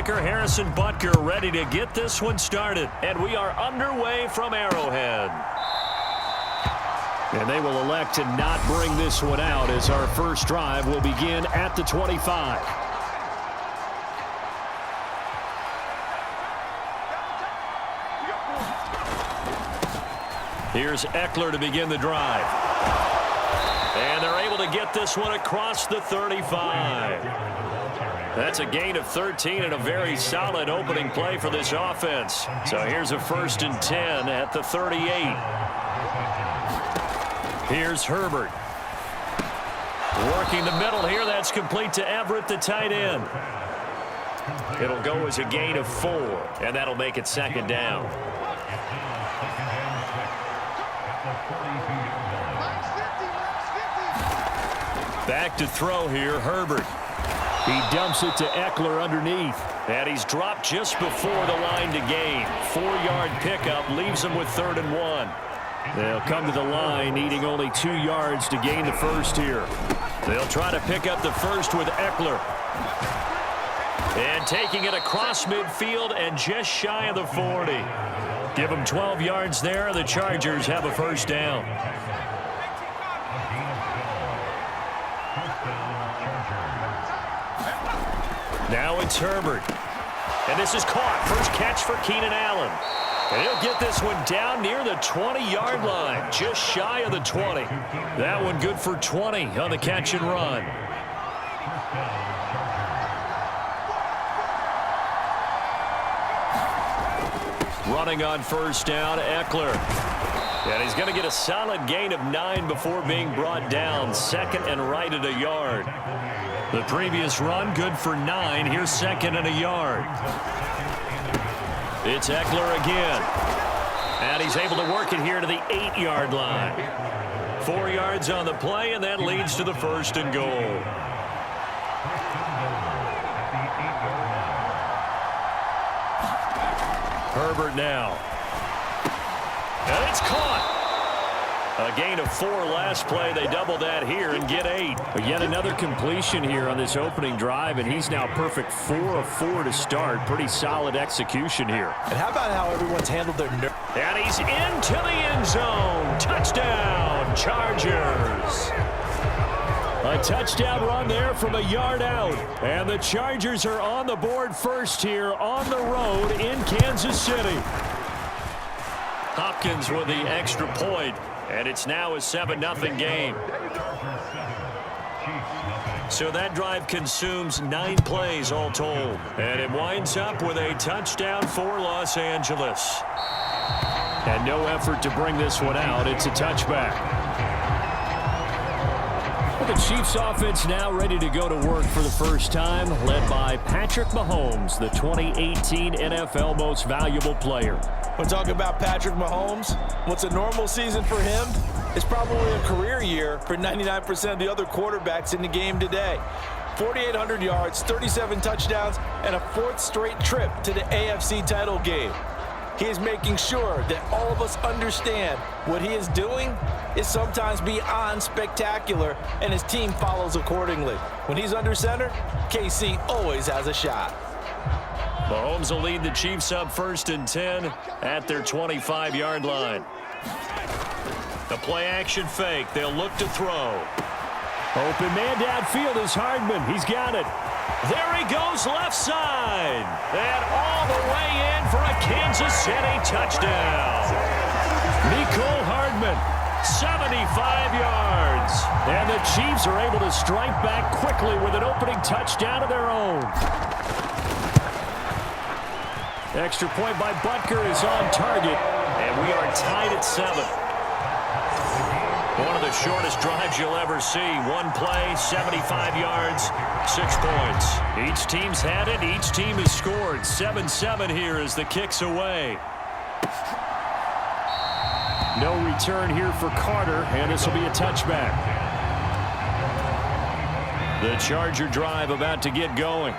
linebacker Harrison Butker ready to get this one started. And we are underway from Arrowhead. And they will elect to not bring this one out as our first drive will begin at the 25. Here's Eckler to begin the drive. And they're able to get this one across the 35. That's a gain of 13 and a very solid opening play for this offense. So here's a 1st and 10 at the 38. Here's Herbert. Working the middle here. That's complete to Everett, the tight end. It'll go as a gain of 4, and that'll make it 2nd down. Back to throw here, Herbert. He dumps it to Eckler underneath. And he's dropped just before the line to gain. 4-yard pickup leaves him with 3rd and 1. They'll come to the line needing only 2 yards to gain the first here. They'll try to pick up the first with Eckler. And taking it across midfield and just shy of the 40. Give them 12 yards there. The Chargers have a 1st down. Now it's Herbert. And this is caught. First catch for Keenan Allen. And he'll get this one down near the 20-yard line, just shy of the 20. That one good for 20 on the catch and run. Running on 1st down, Eckler. And he's going to get a solid gain of 9 before being brought down. 2nd and right at a yard. The previous run good for 9. Here's 2nd and a yard. It's Eckler again. And he's able to work it here to the 8-yard line. 4 yards on the play, and that leads to the 1st and goal. Herbert now. And it's caught. A gain of 4 last play. They double that here and get 8. But yet another completion here on this opening drive, and he's now perfect 4 of 4 to start. Pretty solid execution here. And how about how everyone's handled their nerve? And he's into the end zone. Touchdown, Chargers. A touchdown run there from a yard out. And the Chargers are on the board first here on the road in Kansas City. Hopkins with the extra point. And it's now a 7-0 game. So that drive consumes 9 plays all told. And it winds up with a touchdown for Los Angeles. And no effort to bring this one out. It's a touchback. The Chiefs offense now ready to go to work for the first time, led by Patrick Mahomes, the 2018 NFL Most Valuable Player. When talking about Patrick Mahomes, what's a normal season for him is probably a career year for 99% of the other quarterbacks in the game today. 4,800 yards, 37 touchdowns, and a 4th straight trip to the AFC title game. He is making sure that all of us understand what he is doing is sometimes beyond spectacular, and his team follows accordingly. When he's under center, KC always has a shot. Mahomes will lead the Chiefs up 1st and 10 at their 25-yard line. The play-action fake. They'll look to throw. Open man downfield is Hardman. He's got it. There he goes left side. And all the way in for a Kansas City touchdown. Mecole Hardman, 75 yards. And the Chiefs are able to strike back quickly with an opening touchdown of their own. Extra point by Butker is on target, and we are tied at 7. One of the shortest drives you'll ever see. One play, 75 yards, 6 points. Each team's had it. Each team has scored. 7-7 here as the kick's away. No return here for Carter, and this will be a touchback. The Charger drive about to get going.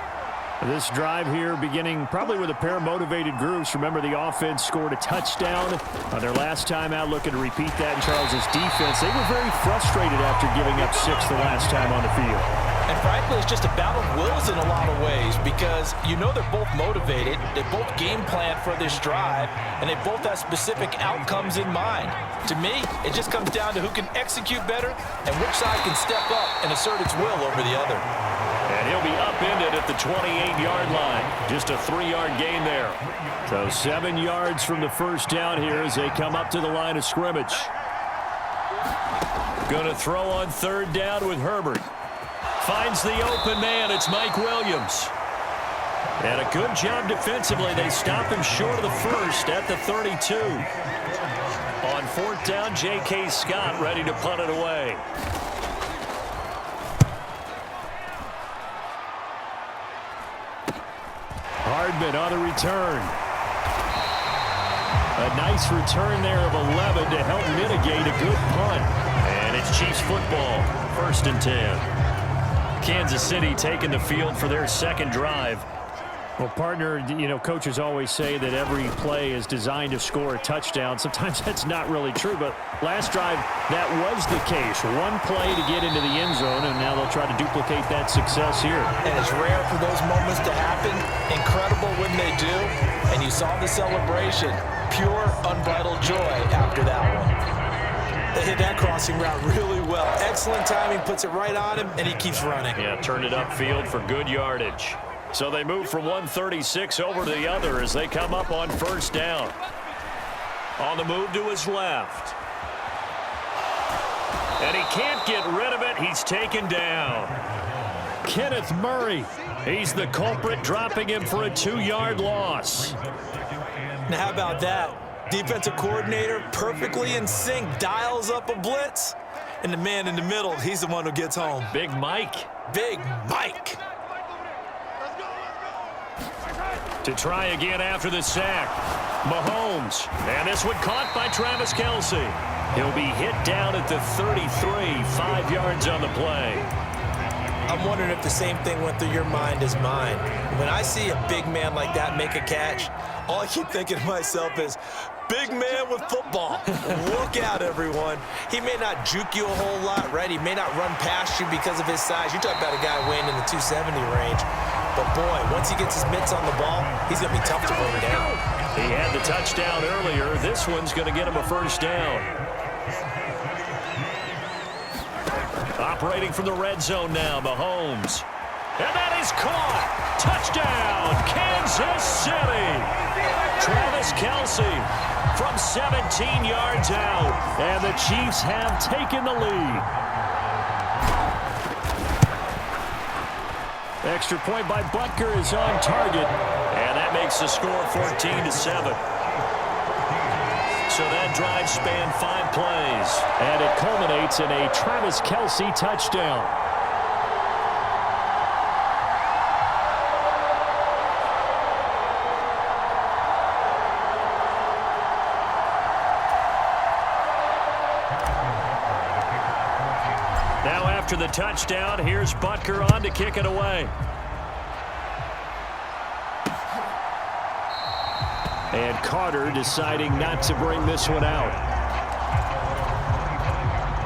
This drive here beginning probably with a pair of motivated groups. Remember, the offense scored a touchdown on their last time out, looking to repeat that in Charles' defense. They were very frustrated after giving up 6 the last time on the field. And frankly, it's just a battle of wills in a lot of ways because you know they're both motivated, they both game plan for this drive, and they both have specific outcomes in mind. To me, it just comes down to who can execute better and which side can step up and assert its will over the other. And he'll be upended at the 28-yard line. Just a 3-yard gain there. So 7 yards from the first down here as they come up to the line of scrimmage. Going to throw on third down with Herbert. Finds the open man. It's Mike Williams. And a good job defensively. They stop him short of the first at the 32. On fourth down, J.K. Scott ready to punt it away. Hardman on the return. A nice return there of 11 to help mitigate a good punt. And it's Chiefs football, 1st and 10. Kansas City taking the field for their second drive. Well, partner, you know, coaches always say that every play is designed to score a touchdown. Sometimes that's not really true, but last drive, that was the case. One play to get into the end zone, and now they'll try to duplicate that success here. And it's rare for those moments to happen. Incredible when they do. And you saw the celebration. Pure, unbridled joy after that one. They hit that crossing route really well. Excellent timing, puts it right on him, and he keeps running. Yeah, turned it upfield for good yardage. So they move from 136 over to the other as they come up on first down. On the move to his left. And he can't get rid of it. He's taken down. Kenneth Murray. He's the culprit, dropping him for a 2-yard loss. Now, how about that? Defensive coordinator perfectly in sync, dials up a blitz. And the man in the middle, he's the one who gets home. Big Mike. Big Mike. To try again after the sack. Mahomes. And this one caught by Travis Kelce. He'll be hit down at the 33, 5 yards on the play. I'm wondering if the same thing went through your mind as mine. When I see a big man like that make a catch, all I keep thinking to myself is, big man with football. Look out, everyone. He may not juke you a whole lot, right? He may not run past you because of his size. You're talking about a guy weighing in the 270 range. But, boy, once he gets his mitts on the ball, he's going to be tough to bring down. He had the touchdown earlier. This one's going to get him a first down. Operating from the red zone now, Mahomes. And that is caught. Touchdown, Kansas City. Travis Kelce from 17 yards out. And the Chiefs have taken the lead. Extra point by Butker is on target. And that makes the score 14-7. So that drive spanned 5 plays. And it culminates in a Travis Kelce touchdown. Now after the touchdown, here's Butker on to kick it away. And Carter deciding not to bring this one out.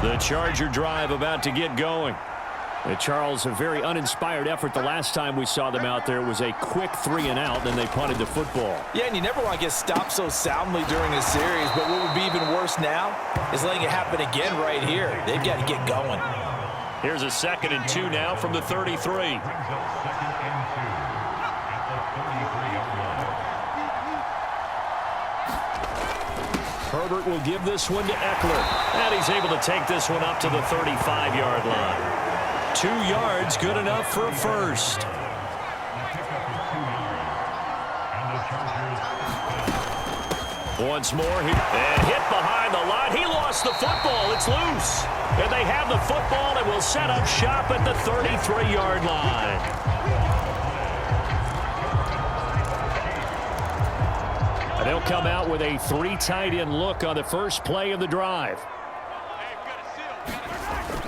The Charger drive about to get going. Charles, a very uninspired effort the last time we saw them out there. It was a quick 3-and-out, then they punted the football. Yeah, and you never want to get stopped so soundly during a series, but what would be even worse now is letting it happen again right here. They've got to get going. Here's a 2nd and 2 now from the 33. Herbert will give this one to Eckler. And he's able to take this one up to the 35-yard line. 2 yards, good enough for a first. Once more, and hit behind the line. He lost the football. It's loose. And they have the football and will set up shop at the 33-yard line. And they'll come out with a 3 tight end look on the first play of the drive.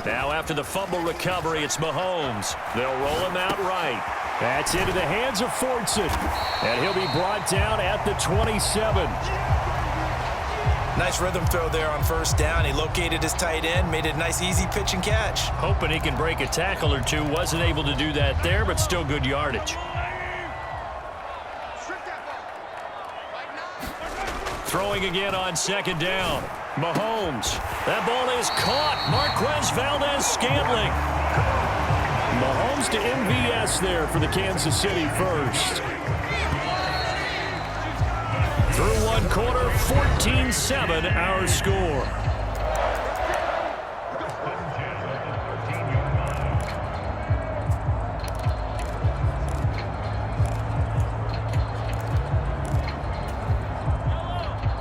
Now after the fumble recovery, it's Mahomes. They'll roll him out right. That's into the hands of Fordson. And he'll be brought down at the 27. Nice rhythm throw there on first down. He located his tight end, made it a nice easy pitch and catch. Hoping he can break a tackle or two. Wasn't able to do that there, but still good yardage. Throwing again on second down. Mahomes. That ball is caught. Marquez Valdez-Scantling. Mahomes to MVS there for the Kansas City first. Through one quarter, 14-7 our score.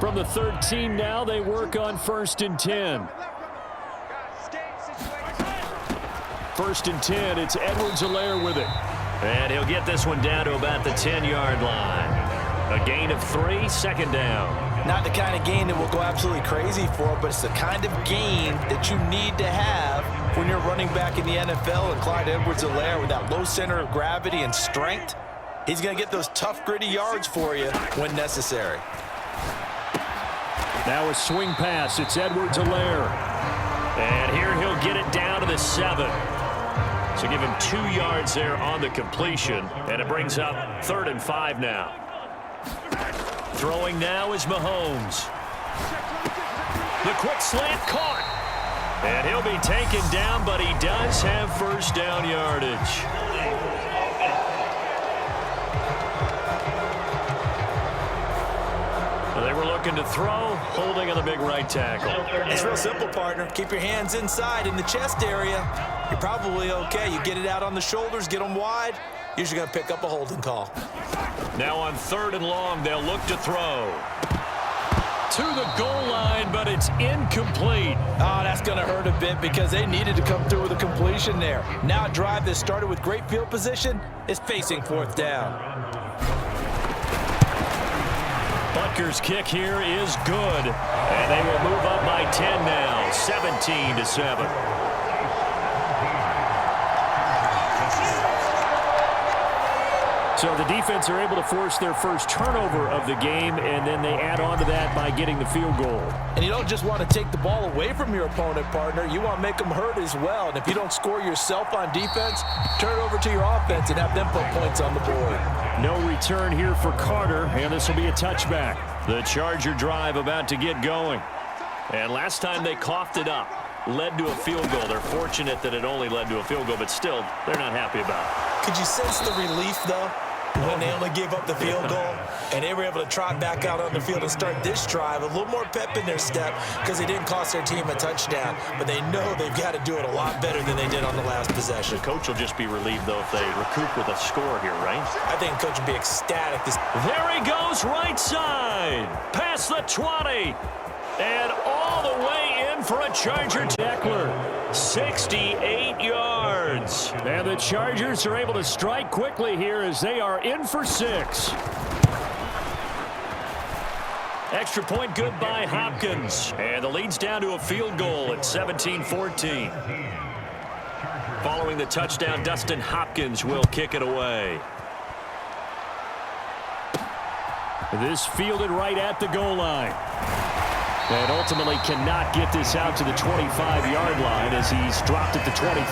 From the 13 now, they work on 1st and 10. 1st and 10, it's Edwards-Helaire with it. And he'll get this one down to about the 10-yard line. A gain of 3, second down. Not the kind of gain that we'll go absolutely crazy for, but it's the kind of gain that you need to have when you're running back in the NFL. And Clyde Edwards-Helaire, with that low center of gravity and strength, he's going to get those tough, gritty yards for you when necessary. Now a swing pass. It's Edwards-Helaire. And here he'll get it down to the 7. So give him 2 yards there on the completion. And it brings up 3rd and 5 now. Throwing now is Mahomes. The quick slant caught. And he'll be taken down, but he does have first down yardage. They were looking to throw, holding on the big right tackle. It's real simple, partner. Keep your hands inside in the chest area. You're probably okay. You get it out on the shoulders, get them wide. Usually going to pick up a holding call. Now on 3rd and long, they'll look to throw. To the goal line, but it's incomplete. Oh, that's going to hurt a bit because they needed to come through with a completion there. Now a drive that started with great field position is facing 4th down. Butker's kick here is good. And they will move up by 10 now, 17-7. So the defense are able to force their first turnover of the game, and then they add on to that by getting the field goal. And you don't just want to take the ball away from your opponent, partner. You want to make them hurt as well. And if you don't score yourself on defense, turn it over to your offense and have them put points on the board. No return here for Carter, and this will be a touchback. The Charger drive about to get going. And last time they coughed it up, led to a field goal. They're fortunate that it only led to a field goal, but still, they're not happy about it. Could you sense the relief, though, when they only gave up the field goal and they were able to trot back out on the field and start this drive? A little more pep in their step because they didn't cost their team a touchdown, but they know they've got to do it a lot better than they did on the last possession. The coach will just be relieved, though, if they recoup with a score here, right? I think the coach will be ecstatic. There he goes, right side. Past the 20. And all the way in for a Charger tackler. 68 yards. And the Chargers are able to strike quickly here as they are in for 6. Extra point good by Hopkins. And the lead's down to a field goal at 17-14. Following the touchdown, Dustin Hopkins will kick it away. This fielded right at the goal line. And ultimately cannot get this out to the 25-yard line as he's dropped at the 23.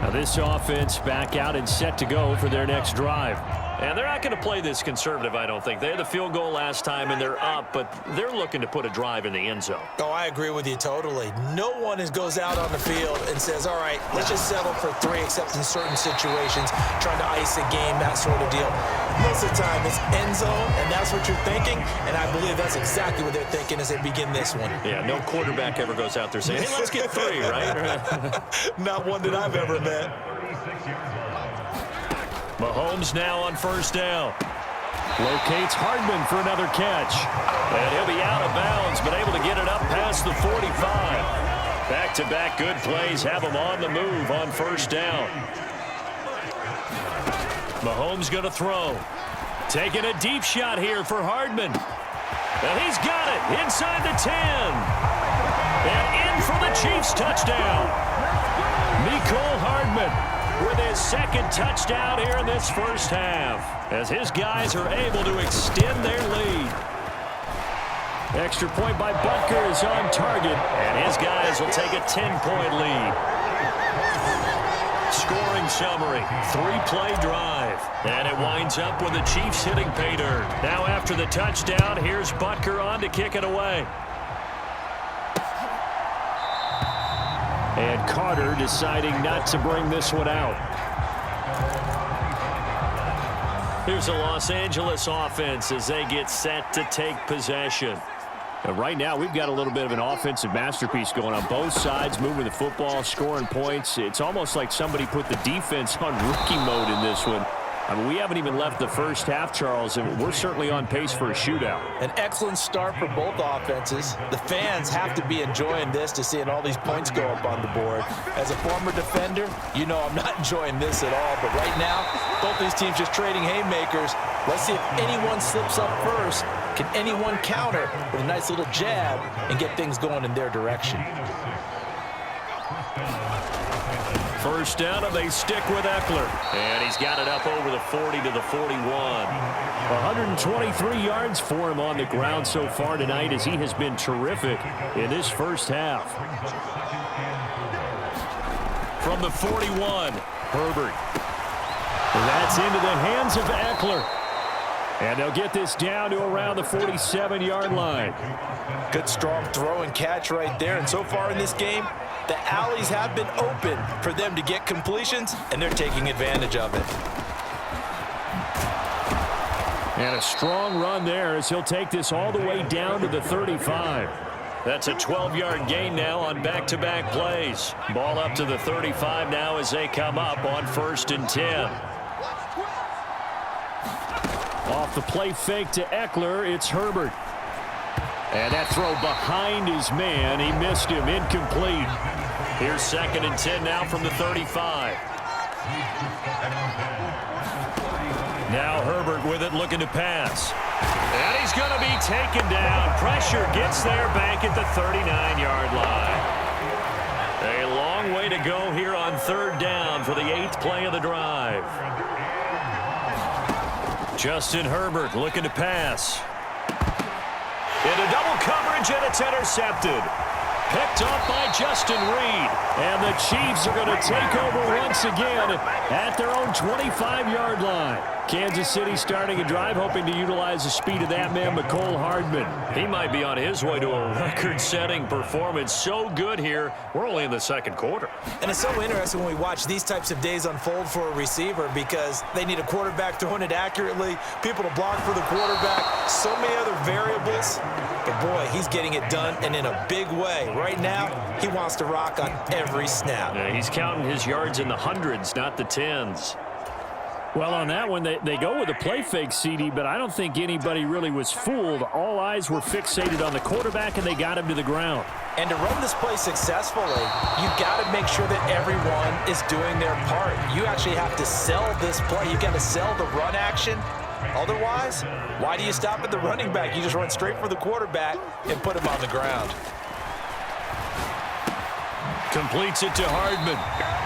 Now this offense back out and set to go for their next drive. And they're not going to play this conservative, I don't think. They had the field goal last time, and they're up, but they're looking to put a drive in the end zone. Oh, I agree with you totally. No one goes out on the field and says, all right, let's just settle for 3, except in certain situations, trying to ice a game, that sort of deal. Most of the time, it's end zone, and that's what you're thinking, and I believe that's exactly what they're thinking as they begin this one. Yeah, no quarterback ever goes out there saying, hey, let's get 3, right? Not one that I've ever met. Mahomes now on first down. Locates Hardman for another catch. And he'll be out of bounds, but able to get it up past the 45. Back-to-back good plays have him on the move on first down. Mahomes going to throw. Taking a deep shot here for Hardman. And he's got it inside the 10. And in for the Chiefs touchdown. Mecole Hardman. with his second touchdown here in this first half, as his guys are able to extend their lead. Extra point by Butker is on target, and his guys will take a 10-point lead. Scoring summary, 3-play drive. And it winds up with the Chiefs hitting pay dirt. Now after the touchdown, here's Butker on to kick it away. And Carter deciding not to bring this one out. Here's the Los Angeles offense as they get set to take possession. And right now, we've got a little bit of an offensive masterpiece going on both sides, moving the football, scoring points. It's almost like somebody put the defense on rookie mode in this one. I mean, we haven't even left the first half, Charles, and we're certainly on pace for a shootout. An excellent start for both offenses. The fans have to be enjoying this to seeing all these points go up on the board. As a former defender, you know I'm not enjoying this at all. But right now, both these teams just trading haymakers. Let's see if anyone slips up first. Can anyone counter with a nice little jab and get things going in their direction? First down, and they stick with Eckler. And he's got it up over the 40 to the 41. 123 yards for him on the ground so far tonight, as he has been terrific in this first half. From the 41, Herbert. That's into the hands of Eckler. And they'll get this down to around the 47-yard line. Good strong throw and catch right there. And so far in this game, the alleys have been open for them to get completions, and they're taking advantage of it. And a strong run there as he'll take this all the way down to the 35. That's a 12-yard gain now on back-to-back plays. Ball up to the 35 now as they come up on 1st and 10. Off the play fake to Eckler, it's Herbert. And that throw behind his man, he missed him, incomplete. Here's 2nd and 10 now from the 35. Now Herbert with it, looking to pass. And he's going to be taken down. Pressure gets there back at the 39-yard line. A long way to go here on 3rd down for the 8th play of the drive. Justin Herbert looking to pass. Into double coverage, and it's intercepted. Picked off by Justin Reed. And the Chiefs are going to take over once again at their own 25-yard line. Kansas City starting a drive, hoping to utilize the speed of that man, Mecole Hardman. He might be on his way to a record-setting performance. So good here. We're only in the 2nd quarter. And it's so interesting when we watch these types of days unfold for a receiver, because they need a quarterback throwing it accurately, people to block for the quarterback, so many other variables. But, boy, he's getting it done, and in a big way. Right now, he wants to rock on every snap. Yeah, he's counting his yards in the hundreds, not the tens. Well, on that one, they go with a play fake, CD, but I don't think anybody really was fooled. All eyes were fixated on the quarterback, and they got him to the ground. And to run this play successfully, you've got to make sure that everyone is doing their part. You actually have to sell this play. You've got to sell the run action. Otherwise, why do you stop at the running back? You just run straight for the quarterback and put him on the ground. Completes it to Hardman.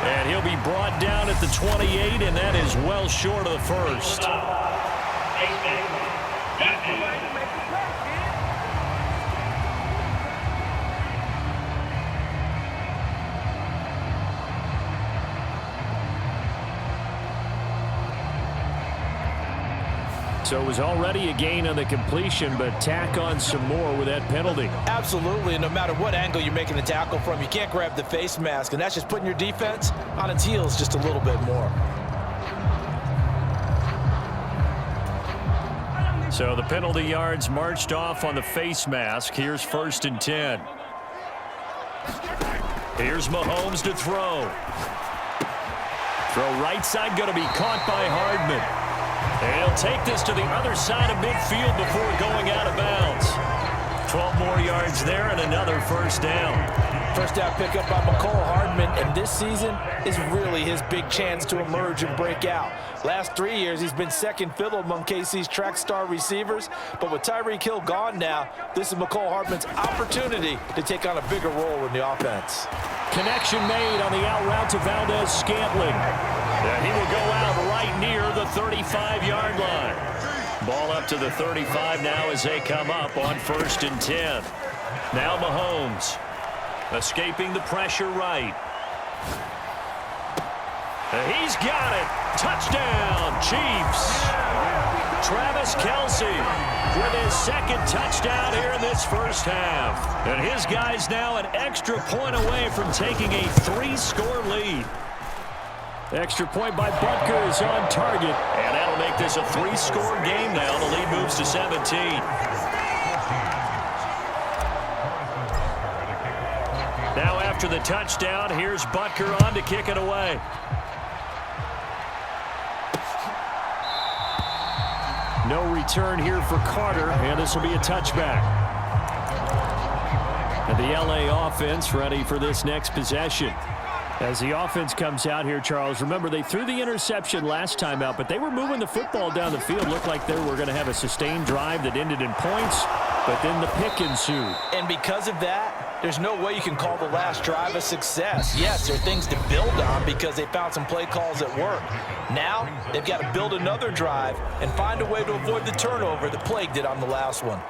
And he'll be brought down at the 28, and that is well short of the first. So it was already a gain on the completion, but tack on some more with that penalty. Absolutely, and no matter what angle you're making the tackle from, you can't grab the face mask, and that's just putting your defense on its heels just a little bit more. So the penalty yards marched off on the face mask. Here's 1st and 10. Here's Mahomes to throw. Throw right side, going to be caught by Hardman. And he'll take this to the other side of midfield before going out of bounds. 12 more yards there and another 1st down. First down pickup by Mecole Hardman, and this season is really his big chance to emerge and break out. Last 3 years, he's been second fiddle among KC's track star receivers, but with Tyreek Hill gone now, this is Mecole Hardman's opportunity to take on a bigger role in the offense. Connection made on the out route to Valdez-Scantling. And he will go out right near the 35-yard line. Ball up to the 35 now as they come up on 1st and 10. Now Mahomes escaping the pressure right. He's got it. Touchdown, Chiefs. Travis Kelce with his second touchdown here in this first half. And his guys now an extra point away from taking a 3-score lead. Extra point by Butker is on target. And that'll make this a 3-score game now. The lead moves to 17. Now after the touchdown, here's Butker on to kick it away. No return here for Carter, and this will be a touchback. And the LA offense ready for this next possession. As the offense comes out here, Charles, remember they threw the interception last time out, but they were moving the football down the field. Looked like they were going to have a sustained drive that ended in points, but then the pick ensued. And because of that, there's no way you can call the last drive a success. Yes, there are things to build on because they found some play calls that work. Now, they've got to build another drive and find a way to avoid the turnover that plagued it on the last one.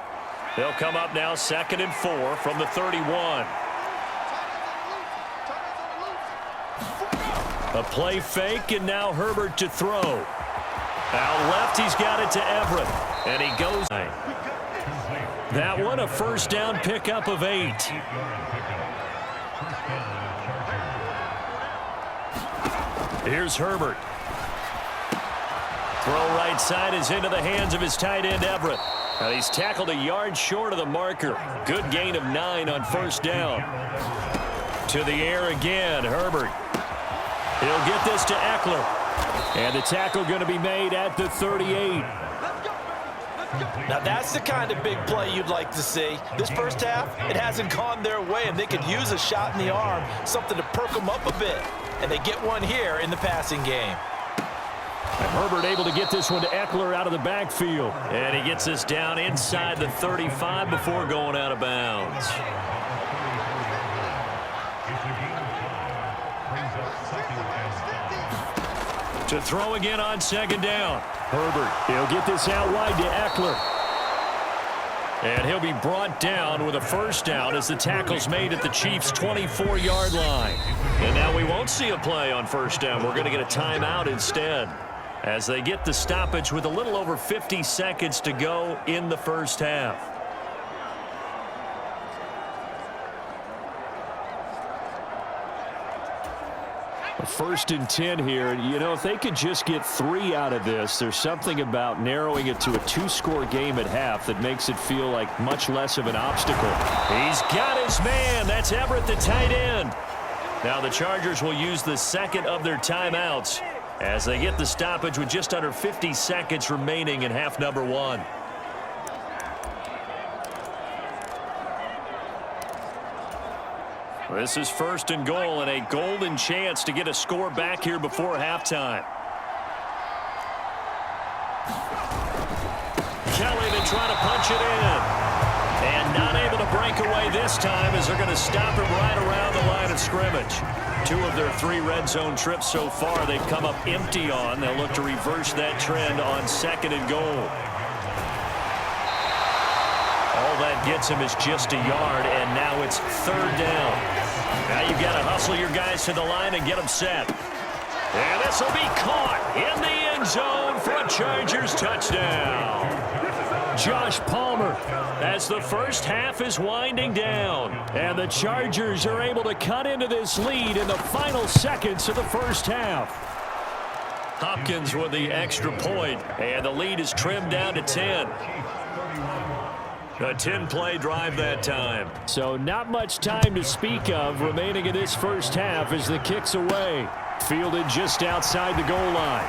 They'll come up now 2nd and 4 from the 31. A play fake, and now Herbert to throw. Out left, he's got it to Everett. And he goes. That one, a first down pickup of 8. Here's Herbert. Throw right side is into the hands of his tight end, Everett. Now he's tackled a yard short of the marker. Good gain of 9 on first down. To the air again, Herbert. He'll get this to Eckler. And the tackle going to be made at the 38. Now that's the kind of big play you'd like to see. This first half, it hasn't gone their way, and they could use a shot in the arm, something to perk them up a bit. And they get one here in the passing game. And Herbert able to get this one to Eckler out of the backfield. And he gets this down inside the 35 before going out of bounds. To throw again on 2nd down. Herbert, he'll get this out wide to Eckler. And he'll be brought down with a first down as the tackle's made at the Chiefs' 24-yard line. And now we won't see a play on first down. We're going to get a timeout instead as they get the stoppage with a little over 50 seconds to go in the first half. A 1st and 10 here. You know, if they could just get 3 out of this, there's something about narrowing it to a 2-score game at half that makes it feel like much less of an obstacle. He's got his man. That's Everett, the tight end. Now the Chargers will use the second of their timeouts as they get the stoppage with just under 50 seconds remaining in half number 1. This is 1st and goal and a golden chance to get a score back here before halftime. Kelly to try to punch it in. And not able to break away this time as they're going to stop him right around the line of scrimmage. 2 of their 3 red zone trips so far they've come up empty on. They'll look to reverse that trend on 2nd and goal. All that gets him is just a yard, and now it's 3rd down. Now you've got to hustle your guys to the line and get them set. And this will be caught in the end zone for a Chargers touchdown. Josh Palmer. As the first half is winding down. And the Chargers are able to cut into this lead in the final seconds of the first half. Hopkins with the extra point, and the lead is trimmed down to 10. A 10-play drive that time. So not much time to speak of remaining in this first half as the kick's away. Fielded just outside the goal line.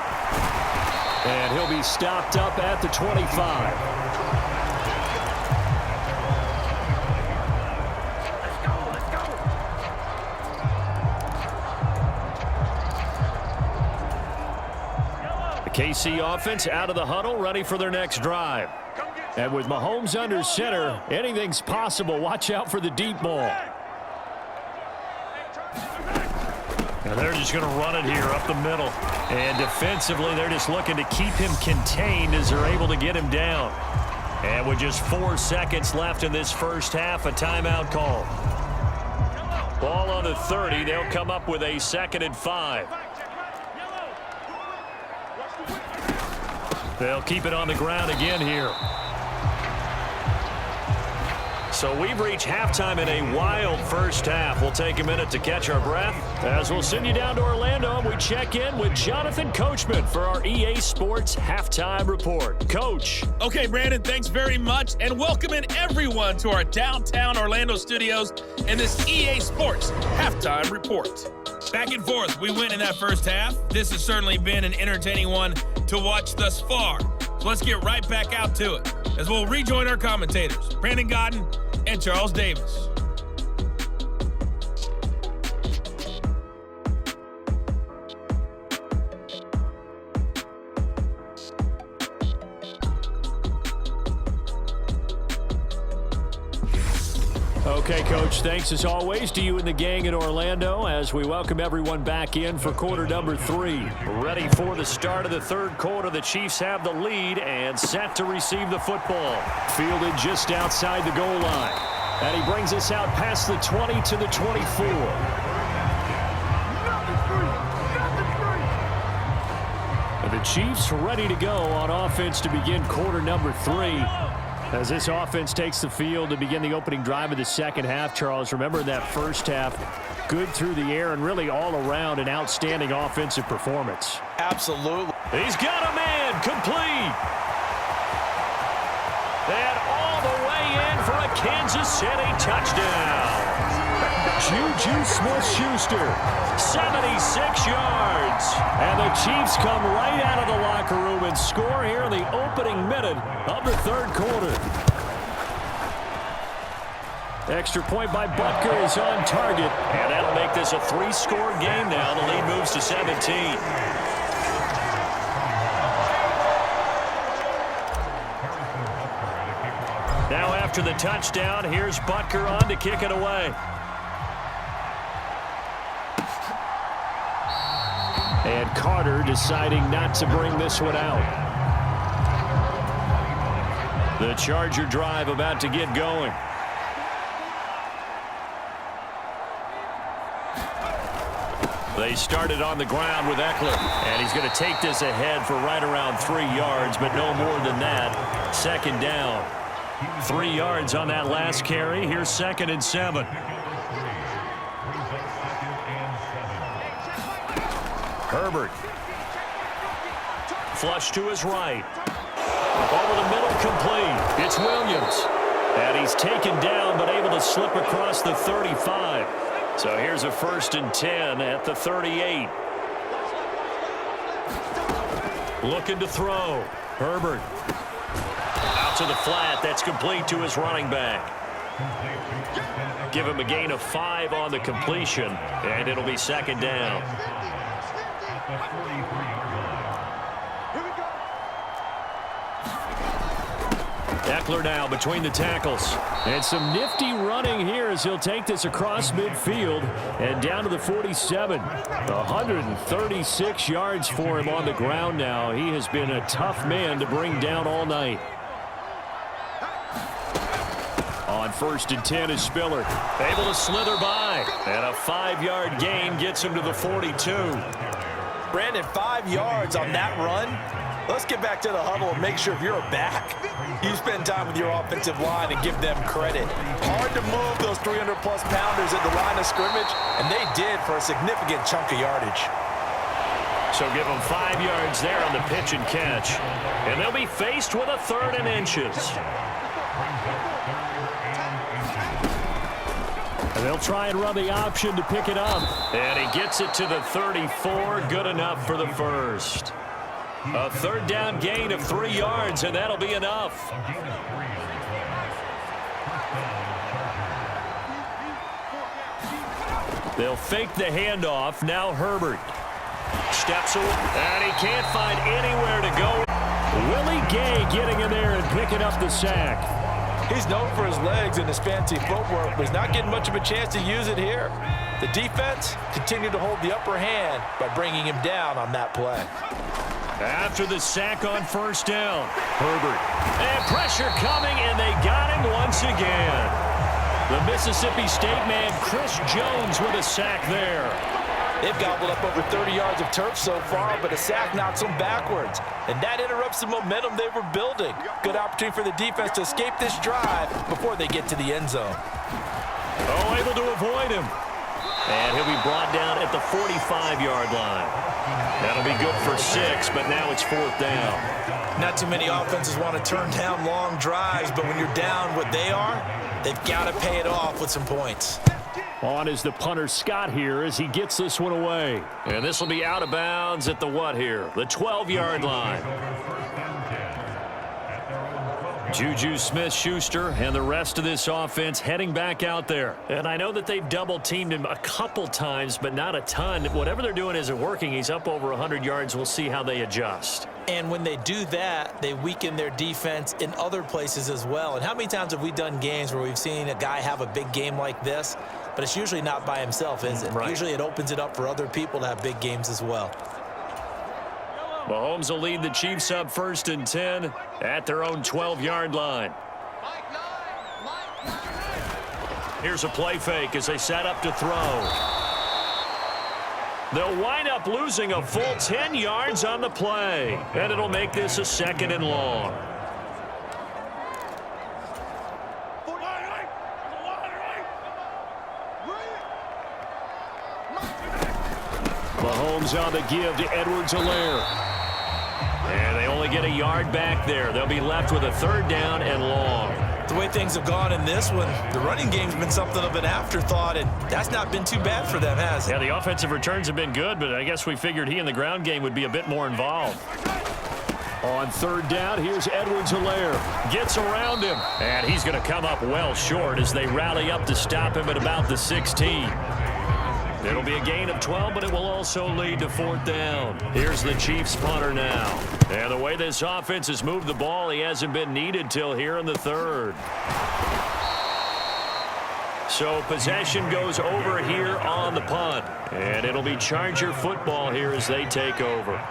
And he'll be stopped up at the 25. The KC offense out of the huddle, ready for their next drive. And with Mahomes under center, anything's possible. Watch out for the deep ball. And they're just going to run it here up the middle. And defensively, they're just looking to keep him contained as they're able to get him down. And with just 4 seconds left in this first half, a timeout call. Ball on the 30. They'll come up with a 2nd and 5. They'll keep it on the ground again here. So we've reached halftime in a wild first half. We'll take a minute to catch our breath as we'll send you down to Orlando and we check in with Jonathan Coachman for our EA Sports Halftime Report. Coach. Okay, Brandon, thanks very much, and welcome in everyone to our downtown Orlando studios in this EA Sports Halftime Report. Back and forth, we went in that first half. This has certainly been an entertaining one to watch thus far. So let's get right back out to it as we'll rejoin our commentators, Brandon Godden and Charles Davis. Okay, Coach, thanks as always to you and the gang in Orlando as we welcome everyone back in for quarter number 3. Ready for the start of the third quarter. The Chiefs have the lead and set to receive the football. Fielded just outside the goal line. And he brings us out past the 20 to the 24. The Chiefs ready to go on offense to begin quarter number 3. As this offense takes the field to begin the opening drive of the second half, Charles, remember that first half, good through the air and really all around an outstanding offensive performance. Absolutely. He's got a man complete. And all the way in for a Kansas City touchdown. Juju Smith-Schuster, 76 yards. and the Chiefs come right out of the locker room and score here in the opening minute of the third quarter. Extra point by Butker is on target. And that'll make this a 3-score game now. The lead moves to 17. Now after the touchdown, here's Butker on to kick it away. And Carter deciding not to bring this one out. The Charger drive about to get going. They started on the ground with Eckler. And he's going to take this ahead for right around 3 yards, but no more than that. Second down. 3 yards on that last carry. Here's 2nd and 7. Herbert. Flush to his right. Over the middle, complete. It's Williams. And he's taken down, but able to slip across the 35. So here's a 1st and 10 at the 38. Looking to throw. Herbert. Out to the flat. That's complete to his running back. Give him a gain of 5 on the completion, and it'll be 2nd down. Eckler now between the tackles. And some nifty running here as he'll take this across midfield and down to the 47. 136 yards for him on the ground now. He has been a tough man to bring down all night. On 1st and 10 is Spiller. Able to slither by. And a 5-yard gain gets him to the 42. Brandon, 5 yards on that run. Let's get back to the huddle and make sure if you're a back, you spend time with your offensive line and give them credit. Hard to move those 300-plus pounders at the line of scrimmage, and they did for a significant chunk of yardage. So give them 5 yards there on the pitch and catch. And they'll be faced with a 3rd and inches. And they'll try and run the option to pick it up. And he gets it to the 34. Good enough for the first. A 3rd down gain of 3 yards, and that'll be enough. They'll fake the handoff. Now Herbert steps away, and he can't find anywhere to go. Willie Gay getting in there and picking up the sack. He's known for his legs and his fancy footwork, but he's not getting much of a chance to use it here. The defense continued to hold the upper hand by bringing him down on that play. After the sack on first down, Herbert. And pressure coming, and they got him once again. The Mississippi State man, Chris Jones, with a sack there. They've gobbled up over 30 yards of turf so far, but a sack knocks them backwards. And that interrupts the momentum they were building. Good opportunity for the defense to escape this drive before they get to the end zone. Oh, able to avoid him. And he'll be brought down at the 45-yard line. That'll be good for 6, but now it's 4th down. Not too many offenses want to turn down long drives, but when you're down what they are, they've got to pay it off with some points. On is the punter Scott here as he gets this one away. And this will be out of bounds at the what here? The 12-yard line. Juju Smith-Schuster and the rest of this offense heading back out there. And I know that they've double-teamed him a couple times, but not a ton. Whatever they're doing isn't working. He's up over 100 yards. We'll see how they adjust. And when they do that, they weaken their defense in other places as well. And how many times have we done games where we've seen a guy have a big game like this, but it's usually not by himself, is it? Right. Usually it opens it up for other people to have big games as well. Mahomes will lead the Chiefs up 1st and 10 at their own 12-yard line. Here's a play fake as they set up to throw. They'll wind up losing a full 10 yards on the play, and it'll make this a 2nd and long. Mahomes on the give to Edwards-Helaire. And they only get a yard back there. They'll be left with a 3rd down and long. The way things have gone in this one, the running game's been something of an afterthought, and that's not been too bad for them, has it? Yeah, the offensive returns have been good, but I guess we figured he in the ground game would be a bit more involved. On 3rd down, here's Edwards-Helaire. Gets around him, and he's going to come up well short as they rally up to stop him at about the 16. It'll be a gain of 12, but it will also lead to 4th down. Here's the Chiefs punter now. And the way this offense has moved the ball, he hasn't been needed till here in the 3rd. So possession goes over here on the punt. And it'll be Charger football here as they take over.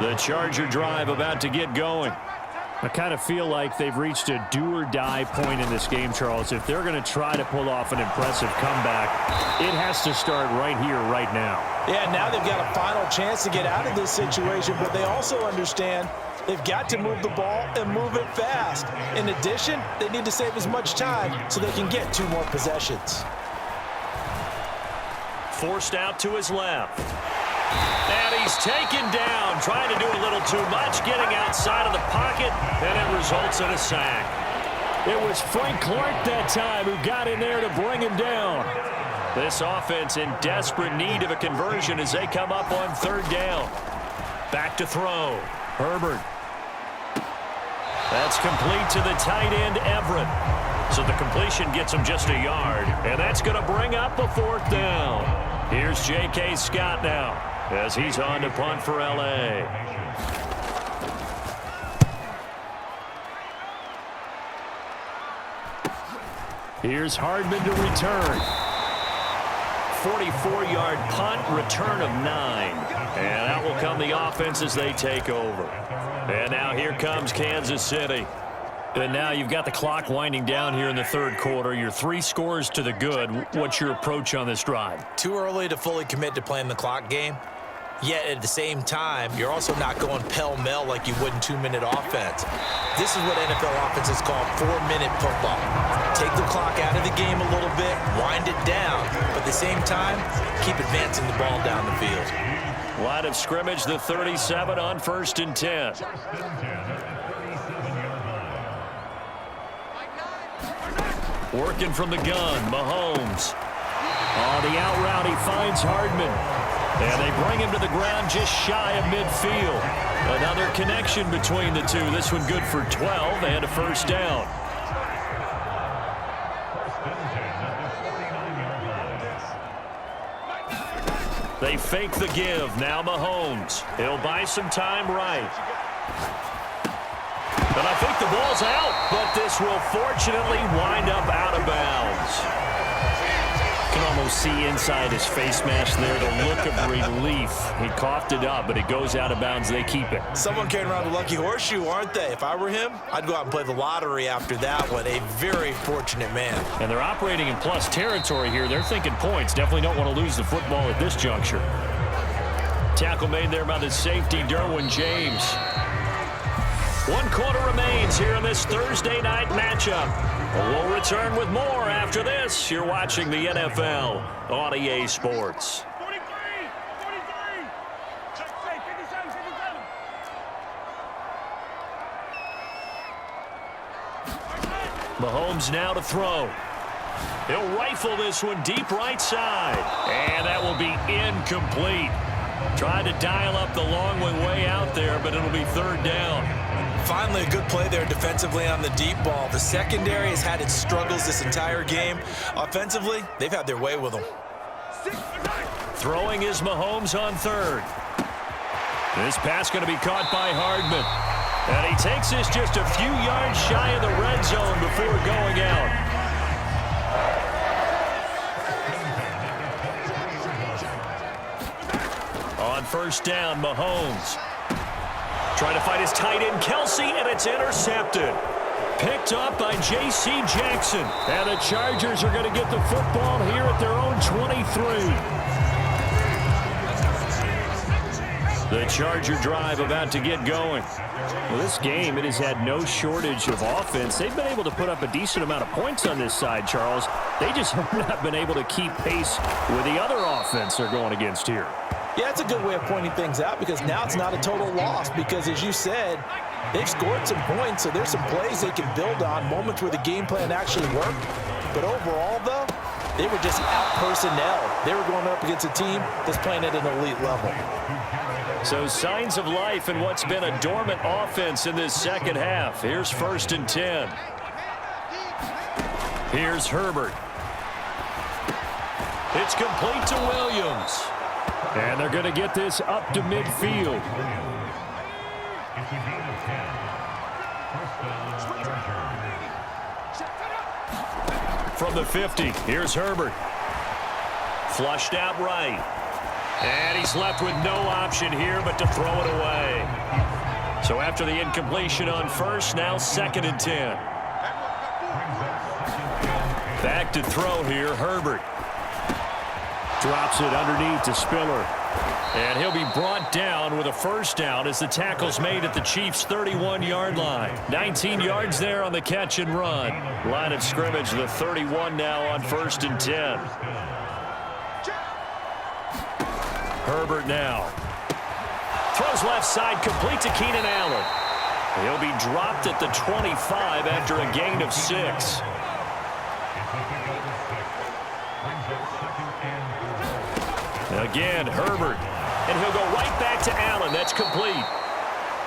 The Charger drive about to get going. I kind of feel like they've reached a do-or-die point in this game, Charles. If they're going to try to pull off an impressive comeback, it has to start right here, right now. Yeah, now they've got a final chance to get out of this situation, but they also understand they've got to move the ball and move it fast. In addition, they need to save as much time so they can get 2 more possessions. Forced out to his left. And he's taken down, trying to do a little too much, getting outside of the pocket, and it results in a sack. It was Frank Clark that time who got in there to bring him down. This offense in desperate need of a conversion as they come up on 3rd down. Back to throw. Herbert. That's complete to the tight end, Everett. So the completion gets him just a yard, and that's going to bring up a 4th down. Here's J.K. Scott now as he's on to punt for L.A. Here's Hardman to return. 44-yard punt, return of 9. And out will come the offense as they take over. And now here comes Kansas City. And now you've got the clock winding down here in the 3rd quarter. You're 3 scores to the good. What's your approach on this drive? Too early to fully commit to playing the clock game. Yet at the same time, you're also not going pell-mell like you would in 2-minute offense. This is what NFL offenses call 4-minute football. Take the clock out of the game a little bit, wind it down, but at the same time, keep advancing the ball down the field. Line of scrimmage, the 37 on 1st and 10. Working from the gun, Mahomes. On the out route, he finds Hardman. And they bring him to the ground just shy of midfield. Another connection between the two. This one good for 12 and a 1st down. They fake the give. Now Mahomes. He'll buy some time right. And I think the ball's out, but this will fortunately wind up out of bounds. You can almost see inside his face mask there the look of relief. He coughed it up, but it goes out of bounds. They keep it. Someone carrying around a lucky horseshoe, aren't they? If I were him, I'd go out and play the lottery after that one. A very fortunate man. And they're operating in plus territory here. They're thinking points. Definitely don't want to lose the football at this juncture. Tackle made there by the safety, Derwin James. 1 quarter remains here in this Thursday night matchup. We'll return with more after this. You're watching the NFL on EA Sports. Mahomes now to throw. He'll rifle this one deep right side. And that will be incomplete. Trying to dial up the long way out there, but it'll be 3rd down. Finally, a good play there defensively on the deep ball. The secondary has had its struggles this entire game. Offensively, they've had their way with them. Throwing is Mahomes on 3rd. This pass going to be caught by Hardman. And he takes this just a few yards shy of the red zone before going out. On 1st down, Mahomes. Trying to fight his tight end, Kelsey, and it's intercepted. Picked up by J.C. Jackson. And the Chargers are going to get the football here at their own 23. The Charger drive about to get going. Well, this game, it has had no shortage of offense. They've been able to put up a decent amount of points on this side, Charles. They just have not been able to keep pace with the other offense they're going against here. Yeah, it's a good way of pointing things out because now it's not a total loss because, as you said, they've scored some points, so there's some plays they can build on, moments where the game plan actually worked. But overall, though, they were just out personnel. They were going up against a team that's playing at an elite level. So signs of life in what's been a dormant offense in this second half. Here's 1st and 10. Here's Herbert. It's complete to Williams. And they're going to get this up to midfield. From the 50, here's Herbert. Flushed out right. And he's left with no option here but to throw it away. So after the incompletion on 1st, now 2nd and 10. Back to throw here, Herbert. Drops it underneath to Spiller. And he'll be brought down with a 1st down as the tackle's made at the Chiefs' 31-yard line. 19 yards there on the catch and run. Line of scrimmage, the 31 now on 1st and 10. Herbert now. Throws left side, complete to Keenan Allen. He'll be dropped at the 25 after a gain of 6. Again, Herbert. And he'll go right back to Allen. That's complete.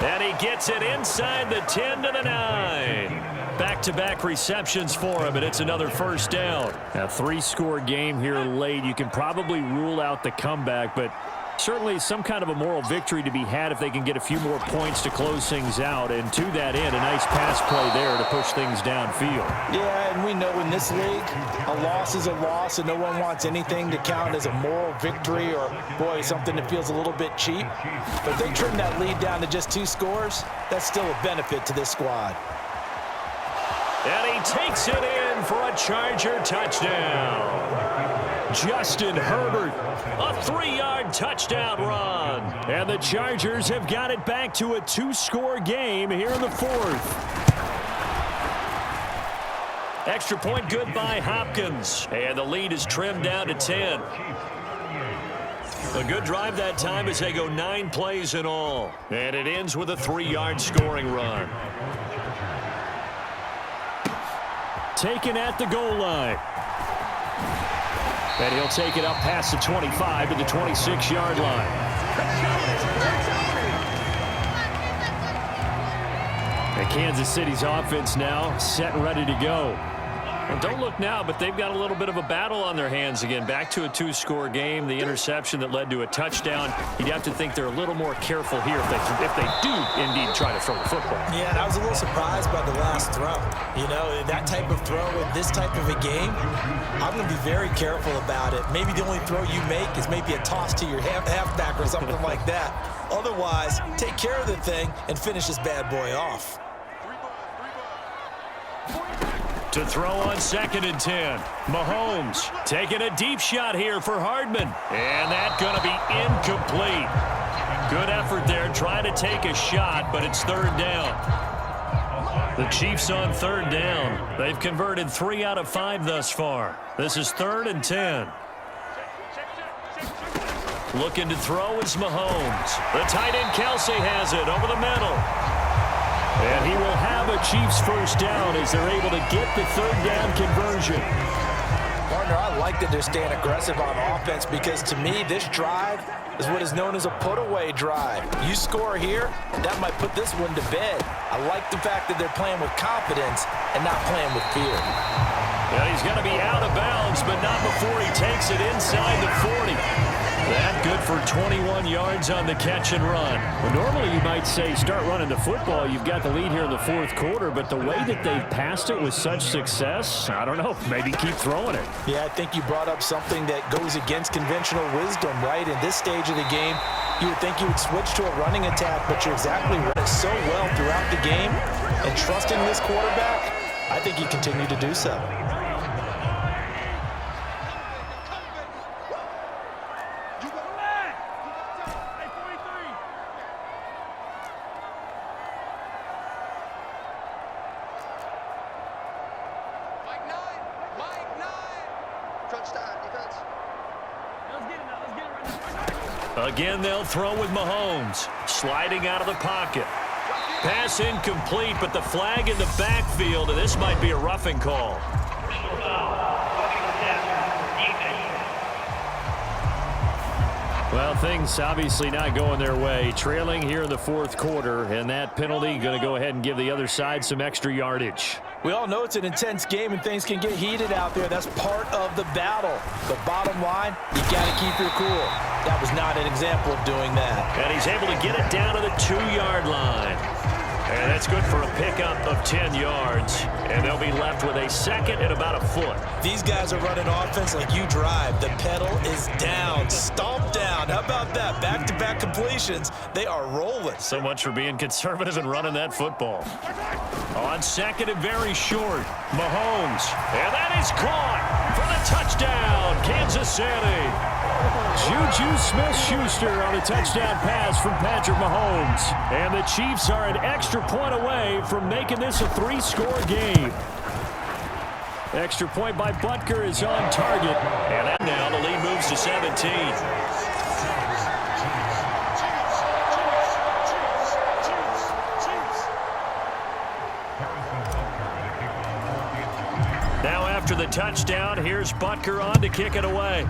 And he gets it inside the 10 to the 9. Back-to-back receptions for him, and it's another 1st down. A 3-score game here late. You can probably rule out the comeback, but certainly some kind of a moral victory to be had if they can get a few more points to close things out. And to that end, a nice pass play there to push things downfield. Yeah, and we know in this league, a loss is a loss, and no one wants anything to count as a moral victory or, boy, something that feels a little bit cheap. But if they trim that lead down to just 2 scores, that's still a benefit to this squad. And he takes it in for a Charger touchdown. Justin Herbert, a 3-yard touchdown run. And the Chargers have got it back to a 2-score game here in the 4th. Extra point good by Hopkins. And the lead is trimmed down to 10. A good drive that time as they go 9 plays in all. And it ends with a 3-yard scoring run. Taken at the goal line. And he'll take it up past the 25 to the 26-yard line. And Kansas City's offense now set and ready to go. Well, don't look now, but they've got a little bit of a battle on their hands again. Back to a two-score game. The interception that led to a touchdown. You'd have to think they're a little more careful here if they do indeed try to throw the football. Yeah, and I was a little surprised by the last throw. You know, that type of throw in this type of a game, I'm going to be very careful about it. Maybe the only throw you make is maybe a toss to your halfback or something like that. Otherwise, take care of the thing and finish this bad boy off. To throw on 2nd and 10. Mahomes taking a deep shot here for Hardman. And that's going to be incomplete. Good effort there trying to take a shot, but it's 3rd down. The Chiefs on 3rd down. They've converted 3 out of 5 thus far. This is 3rd and 10. Looking to throw is Mahomes. The tight end Kelsey has it over the middle. And he will have a Chiefs first down as they're able to get the 3rd down conversion. Partner, I like that they're staying aggressive on offense because to me, this drive is what is known as a put-away drive. You score here, that might put this one to bed. I like the fact that they're playing with confidence and not playing with fear. And he's going to be out of bounds, but not before he takes it inside the 40. That good for 21 yards on the catch and run. Well, normally you might say start running the football. You've got the lead here in the 4th quarter, but the way that they've passed it with such success, I don't know, maybe keep throwing it. Yeah, I think you brought up something that goes against conventional wisdom, right? In this stage of the game, you would think you would switch to a running attack, but you're exactly right. It's so well throughout the game, and trusting this quarterback, I think you continue to do so. Again, they'll throw with Mahomes. Sliding out of the pocket. Pass incomplete, but the flag in the backfield, and this might be a roughing call. Well, things obviously not going their way. Trailing here in the 4th quarter, and that penalty going to go ahead and give the other side some extra yardage. We all know it's an intense game and things can get heated out there. That's part of the battle. The bottom line, you got to keep your cool. That was not an example of doing that. And he's able to get it down to the 2-yard line. And that's good for a pickup of 10 yards. And they'll be left with a 2nd and about a foot. These guys are running offense like you drive. The pedal is down, stomp down. How about that? Back-to-back completions. They are rolling. So much for being conservative and running that football. On 2nd and very short, Mahomes. And that is caught for the touchdown, Kansas City. Juju Smith-Schuster on a touchdown pass from Patrick Mahomes. And the Chiefs are an extra point away from making this a 3-score game. Extra point by Butker is on target. And now the lead moves to 17. Now after the touchdown, here's Butker on to kick it away.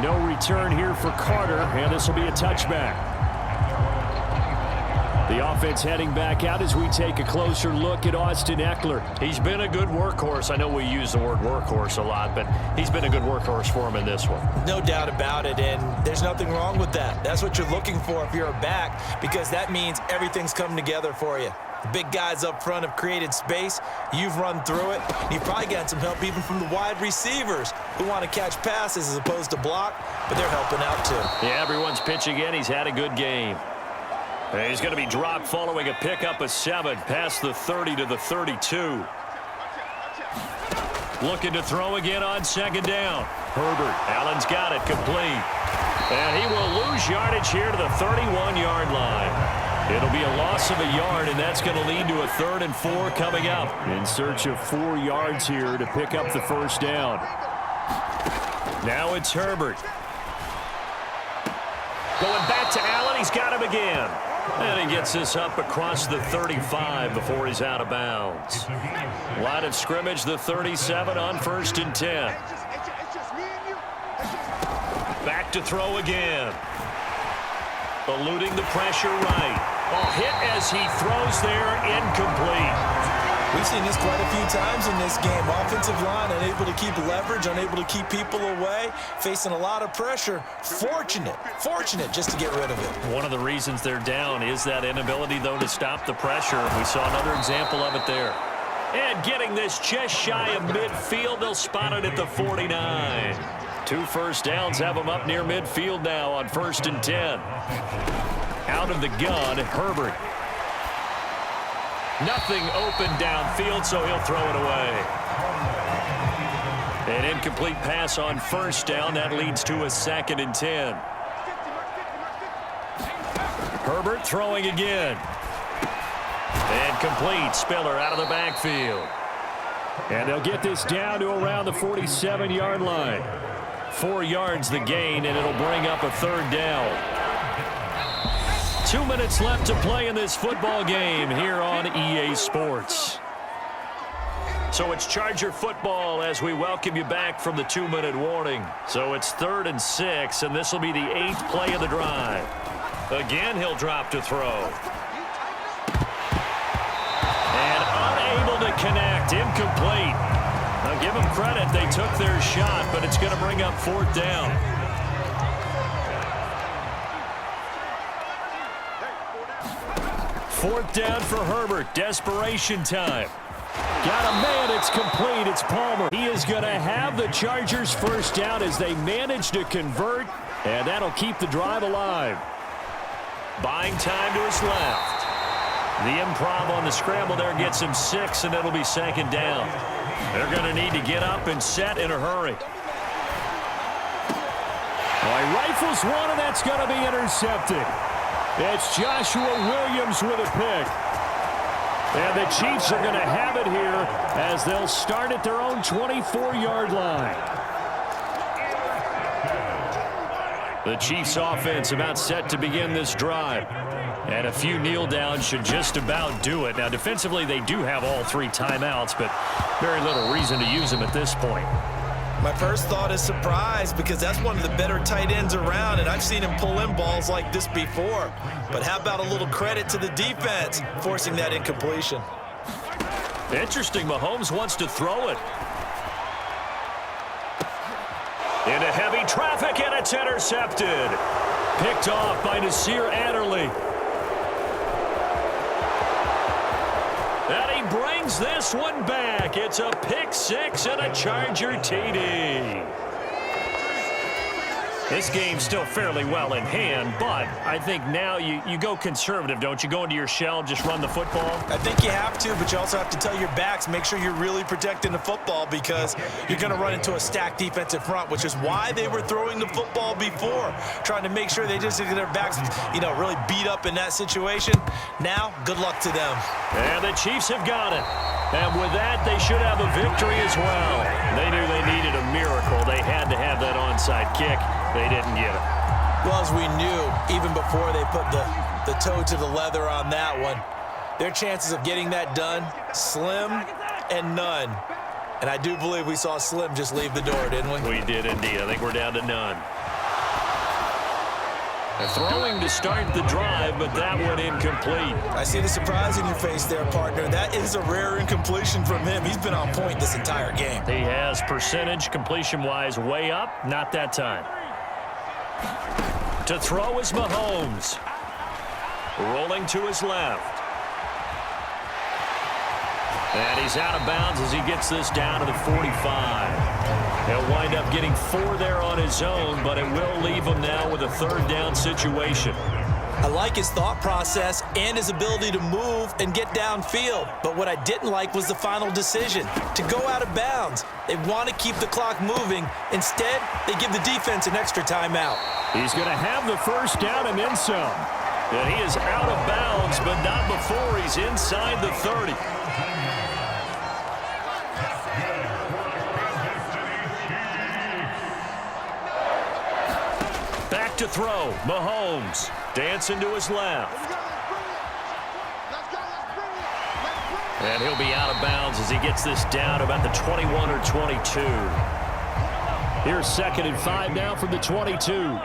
No return here for Carter, and this will be a touchback. The offense heading back out as we take a closer look at Austin Eckler. He's been a good workhorse. I know we use the word workhorse a lot, but he's been a good workhorse for him in this one. No doubt about it, and there's nothing wrong with that. That's what you're looking for if you're a back, because that means everything's coming together for you. The big guys up front have created space. You've run through it. You've probably gotten some help even from the wide receivers who want to catch passes as opposed to block, but they're helping out too. Yeah, everyone's pitching in. He's had a good game. And he's going to be dropped following a pickup of 7 past the 30 to the 32. Looking to throw again on 2nd down. Herbert. Allen's got it complete. And he will lose yardage here to the 31-yard line. It'll be a loss of a yard, and that's going to lead to a 3rd and 4 coming up. In search of 4 yards here to pick up the first down. Now it's Herbert. Going back to Allen. He's got him again. And he gets this up across the 35 before he's out of bounds. Line of scrimmage, the 37 on 1st and 10. Back to throw again. Eluding the pressure right. Oh, hit as he throws there, incomplete. We've seen this quite a few times in this game. Offensive line unable to keep leverage, unable to keep people away, facing a lot of pressure. Fortunate just to get rid of it. One of the reasons they're down is that inability, though, to stop the pressure. We saw another example of it there. And getting this just shy of midfield, they'll spot it at the 49. 2 first downs have them up near midfield now on 1st and 10. Out of the gun, Herbert. Nothing open downfield, so he'll throw it away. An incomplete pass on 1st down. That leads to a 2nd and 10. Herbert throwing again. And complete. Spiller out of the backfield. And they'll get this down to around the 47-yard line. 4 yards the gain, and it'll bring up a 3rd down. 2 minutes left to play in this football game here on EA Sports. So it's Charger football as we welcome you back from the 2-minute warning. So it's 3rd and 6, and this will be the 8th play of the drive. Again, he'll drop to throw. And unable to connect, incomplete. Now give them credit, they took their shot, but it's going to bring up 4th down. 4th down for Herbert. Desperation time. Got a man. It's complete. It's Palmer. He is going to have the Chargers 1st down as they manage to convert, and that'll keep the drive alive. Buying time to his left. The improv on the scramble there gets him 6, and it'll be 2nd down. They're going to need to get up and set in a hurry. Well, he rifles one, and that's going to be intercepted. It's Joshua Williams with a pick. And the Chiefs are going to have it here as they'll start at their own 24-yard line. The Chiefs offense about set to begin this drive. And a few kneel downs should just about do it. Now, defensively, they do have all 3 timeouts, but very little reason to use them at this point. My first thought is surprise because that's one of the better tight ends around, and I've seen him pull in balls like this before. But how about a little credit to the defense forcing that incompletion? Interesting. Mahomes wants to throw it. Into heavy traffic, and it's intercepted. Picked off by Nasir Adderley. And he brings this one back. It's a pick 6 and a Charger TD. This game's still fairly well in hand, but I think now you go conservative, don't you? Go into your shell, just run the football? I think you have to, but you also have to tell your backs, make sure you're really protecting the football because you're going to run into a stacked defensive front, which is why they were throwing the football before, trying to make sure they just get their backs, really beat up in that situation. Now, good luck to them. And the Chiefs have got it. And with that, they should have a victory as well. They knew they needed a miracle. They had to have that onside kick. They didn't get it. Well, as we knew, even before they put the toe to the leather on that one, their chances of getting that done, slim and none. And I do believe we saw Slim just leave the door, didn't we? We did indeed. I think we're down to none. Throwing to start the drive, but that one incomplete. I see the surprise in your face there, partner. That is a rare incompletion from him. He's been on point this entire game. He has percentage, completion-wise, way up. Not that time. To throw is Mahomes. Rolling to his left. And he's out of bounds as he gets this down to the 45. He'll wind up getting 4 there on his own, but it will leave him now with a 3rd down situation. I like his thought process and his ability to move and get downfield. But what I didn't like was the final decision, to go out of bounds. They want to keep the clock moving. Instead, they give the defense an extra timeout. He's going to have the 1st down and then some. And he is out of bounds, but not before he's inside the 30. Back to throw. Mahomes dancing to his left. And he'll be out of bounds as he gets this down about the 21 or 22. Here's 2nd and 5 now from the 22.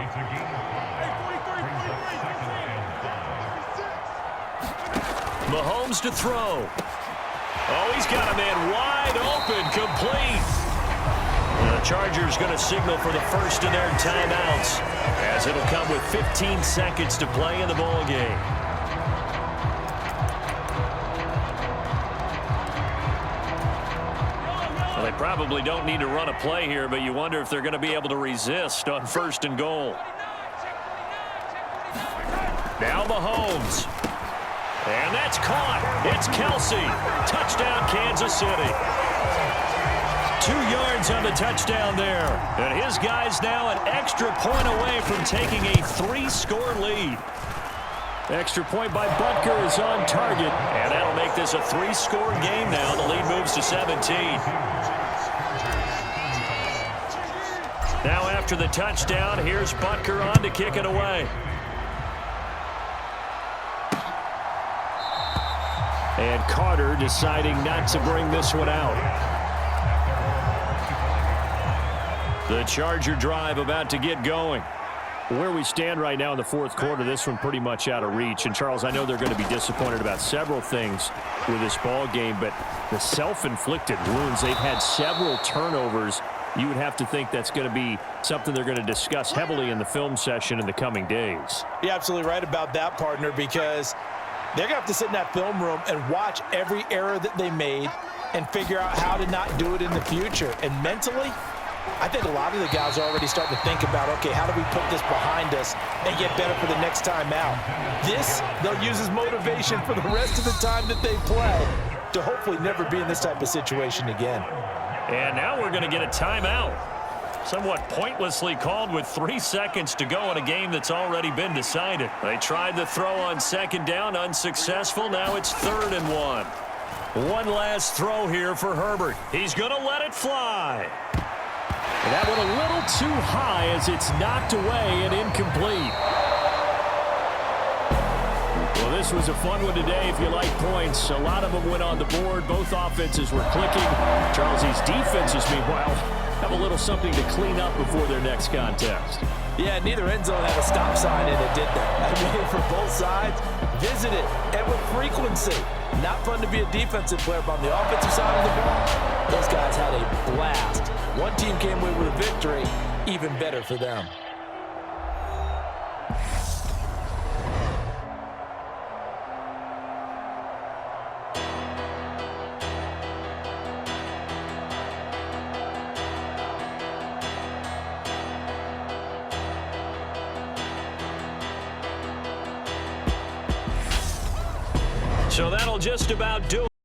Mahomes to throw. Oh, he's got a man wide open, complete. The Chargers going to signal for the first of their timeouts, as it'll come with 15 seconds to play in the ball game. Well, they probably don't need to run a play here, but you wonder if they're going to be able to resist on 1st and goal. Now Mahomes. And that's caught. It's Kelsey. Touchdown, Kansas City. 2 yards on the touchdown there. And his guy's now an extra point away from taking a 3-score lead. Extra point by Butker is on target. And that'll make this a 3-score game now. The lead moves to 17. Now after the touchdown, here's Butker on to kick it away. And Carter deciding not to bring this one out. The Charger drive about to get going. Where we stand right now in the 4th quarter, this one pretty much out of reach. And, Charles, I know they're going to be disappointed about several things with this ball game, but the self-inflicted wounds, they've had several turnovers. You would have to think that's going to be something they're going to discuss heavily in the film session in the coming days. You're absolutely right about that, partner, because they're going to have to sit in that film room and watch every error that they made and figure out how to not do it in the future. And mentally, I think a lot of the guys are already starting to think about, okay, how do we put this behind us and get better for the next time out? This, they'll use as motivation for the rest of the time that they play to hopefully never be in this type of situation again. And now we're going to get a timeout. Somewhat pointlessly called with 3 seconds to go in a game that's already been decided. They tried the throw on 2nd down, unsuccessful. Now it's 3rd and 1. One last throw here for Herbert. He's going to let it fly. And that went a little too high as it's knocked away and incomplete. Well, this was a fun one today if you like points. A lot of them went on the board. Both offenses were clicking. Charles's defenses, meanwhile, have a little something to clean up before their next contest. Yeah, neither end zone had a stop sign in it, did they? I mean, for both sides, visit it, and with frequency. Not fun to be a defensive player, but on the offensive side of the ball, those guys had a blast. One team came away with a victory, even better for them. So that'll just about do it.